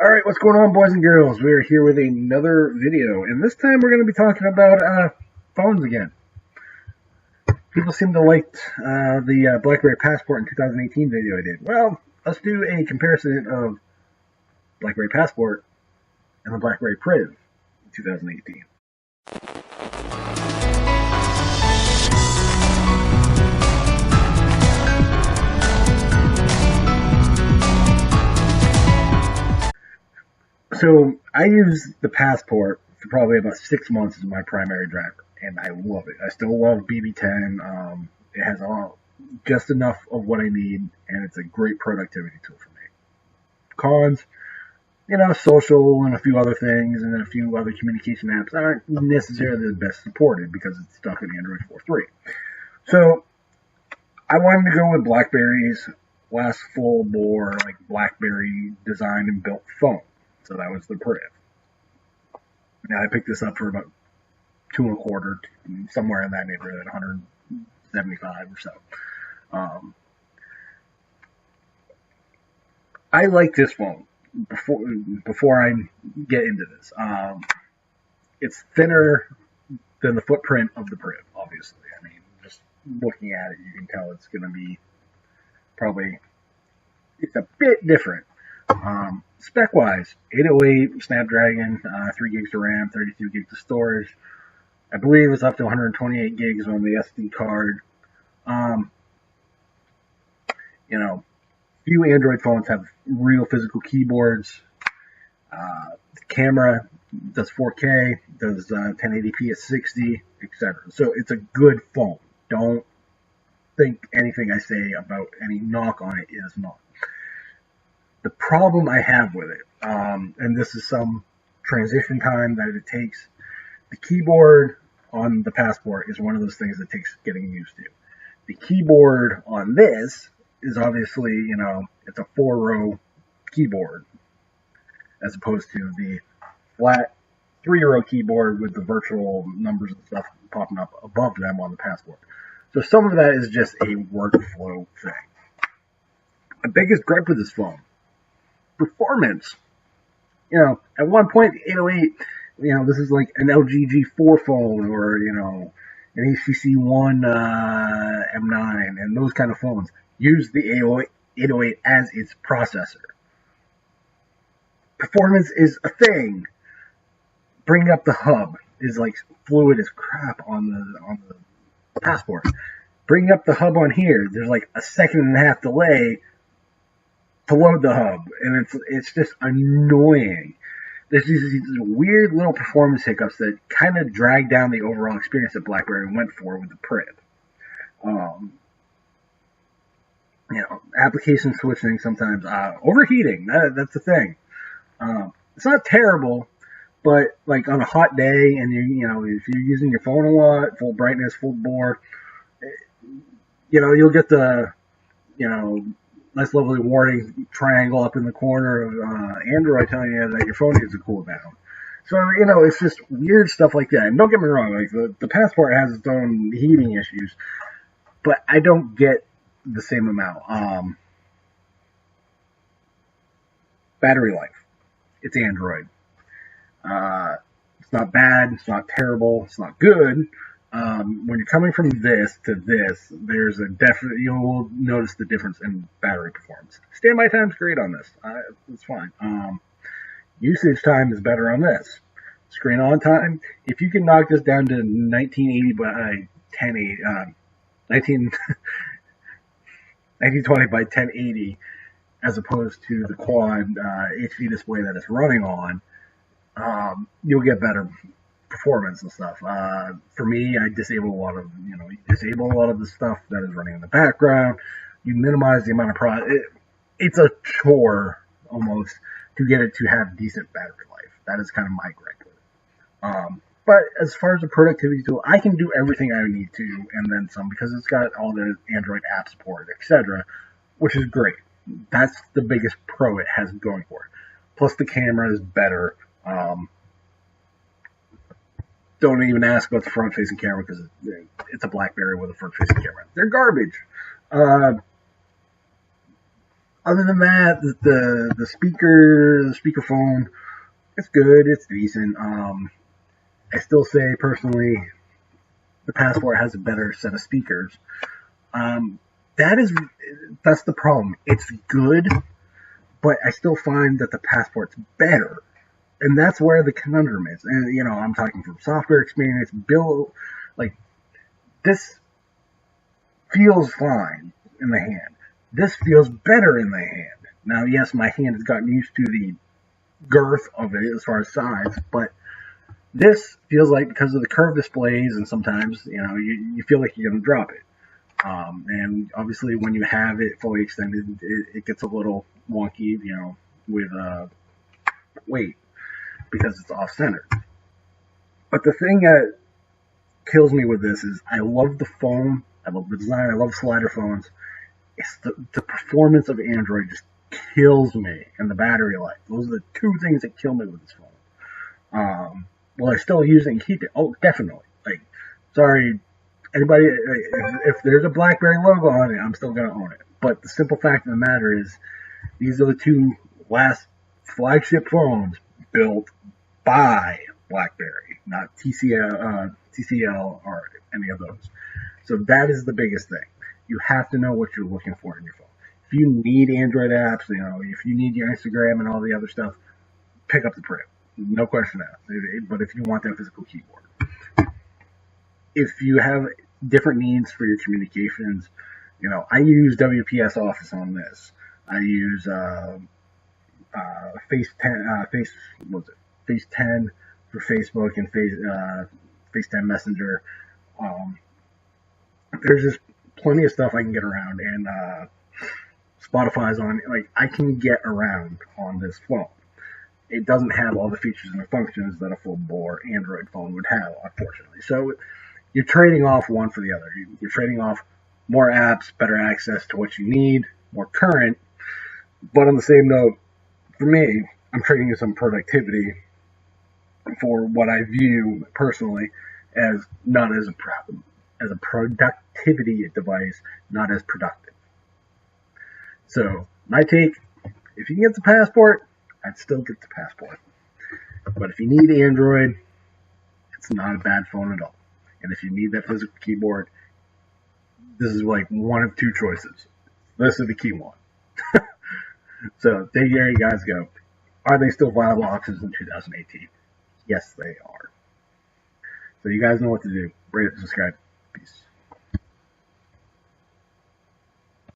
Alright, what's going on, boys and girls? We are here with another video, and this time we're going to be talking about phones again. People seem to like the Blackberry Passport in 2018 video I did. Well, let's do a comparison of Blackberry Passport and the Blackberry Priv in 2018. So I use the Passport for probably about 6 months as my primary driver, and I love it. I still love BB10. It has just enough of what I need, and it's a great productivity tool for me. Cons, social and a few other things, and then a few other communication apps aren't necessarily the best supported because it's stuck in Android 4.3. So I wanted to go with BlackBerry's last full-bore, BlackBerry designed and built phone. So that was the Priv. Now I picked this up for about $2.25, somewhere in that neighborhood, $175 or so. I like this phone. Before I get into this, it's thinner than the footprint of the Priv. Obviously, I mean, just looking at it, you can tell it's going to be it's a bit different. Spec-wise, 808 Snapdragon, 3 gigs of RAM, 32 gigs of storage. I believe it's up to 128 gigs on the SD card. Few Android phones have real physical keyboards. The camera does 4K, does 1080p at 60, etc. So it's a good phone. Don't think anything I say about any knock on it is not. The problem I have with it, and this is some transition time that it takes, the keyboard on the Passport is one of those things that takes getting used to. The keyboard on this is obviously, it's a 4-row keyboard, as opposed to the flat 3-row keyboard with the virtual numbers and stuff popping up above them on the Passport. So some of that is just a workflow thing. The biggest gripe with this phone, performance. At one point, 808, this is like an LG G4 phone or, an HTC One M9 and those kind of phones use the 808 as its processor. Performance is a thing. Bringing up the hub is like fluid as crap on the Passport. Bringing up the hub on here, there's like a 1.5-second delay to load the hub, and it's just annoying. There's these weird little performance hiccups that kind of drag down the overall experience that BlackBerry went for with the Priv. Application switching sometimes, overheating, that's the thing. It's not terrible, but like on a hot day and if you're using your phone a lot, full brightness, full bore, you'll get the, nice lovely warning triangle up in the corner of Android telling you that your phone needs to cool down. So, it's just weird stuff like that. And don't get me wrong, like the Passport has its own heating issues, but I don't get the same amount. Battery life. It's Android. It's not bad, it's not terrible, it's not good. When you're coming from this to this, there's a definite, you'll notice the difference in battery performance. Standby time's great on this. It's fine. Usage time is better on this. Screen on time, if you can knock this down to 1980 by 1080, 1920 by 1080, as opposed to the quad HD display that it's running on, you'll get better performance and stuff. For me, I disable a lot of, the stuff that is running in the background. You minimize the amount of it's a chore almost to get it to have decent battery life. That is kind of my gripe with it. But as far as a productivity tool, I can do everything I need to and then some because it's got all the Android app support, etc., which is great. That's the biggest pro it has going for it. Plus the camera is better. Don't even ask about the front-facing camera because it's a BlackBerry with a front-facing camera. They're garbage. Other than that, the speakerphone, it's good, it's decent. I still say personally, the Passport has a better set of speakers. Um, that is that's the problem. It's good, but I still find that the Passport's better, and that's where the conundrum is. And I'm talking from software experience, build like this feels fine in the hand. This feels better in the hand. Now, yes, my hand has gotten used to the girth of it as far as size, but this feels like, because of the curved displays, and sometimes you feel like you're going to drop it. And obviously, when you have it fully extended, it gets a little wonky, with weight, because it's off center. But the thing that kills me with this is I love the phone, I love the design, I love slider phones. It's the performance of Android just kills me, and the battery life. Those are the two things that kill me with this phone. Will I still use it and keep it? Oh, definitely. Like, sorry, anybody, if there's a Blackberry logo on it, I'm still going to own it. But the simple fact of the matter is, these are the two last flagship phones built by Blackberry, not TCL or any of those. So that is the biggest thing. You have to know what you're looking for in your phone. If you need Android apps, if you need your Instagram and all the other stuff, pick up the Priv. No question asked. But if you want that physical keyboard, if you have different needs for your communications, I use WPS Office on this. I use Face 10 for Facebook, and FaceTime Messenger. There's just plenty of stuff I can get around, and Spotify's on. Like, I can get around on this phone. It doesn't have all the features and the functions that a full-bore Android phone would have, unfortunately. So you're trading off one for the other. You're trading off more apps, better access to what you need, more current. But on the same note, for me, I'm trading in some productivity for what I view personally as not as a productivity device, not as productive. So my take, if you can get the Passport, I'd still get the Passport. But if you need Android, it's not a bad phone at all. And if you need that physical keyboard, this is like one of two choices. This is the key one. So there you guys go. Are they still viable options in 2018? Yes, they are. So you guys know what to do. Rate and subscribe. Peace.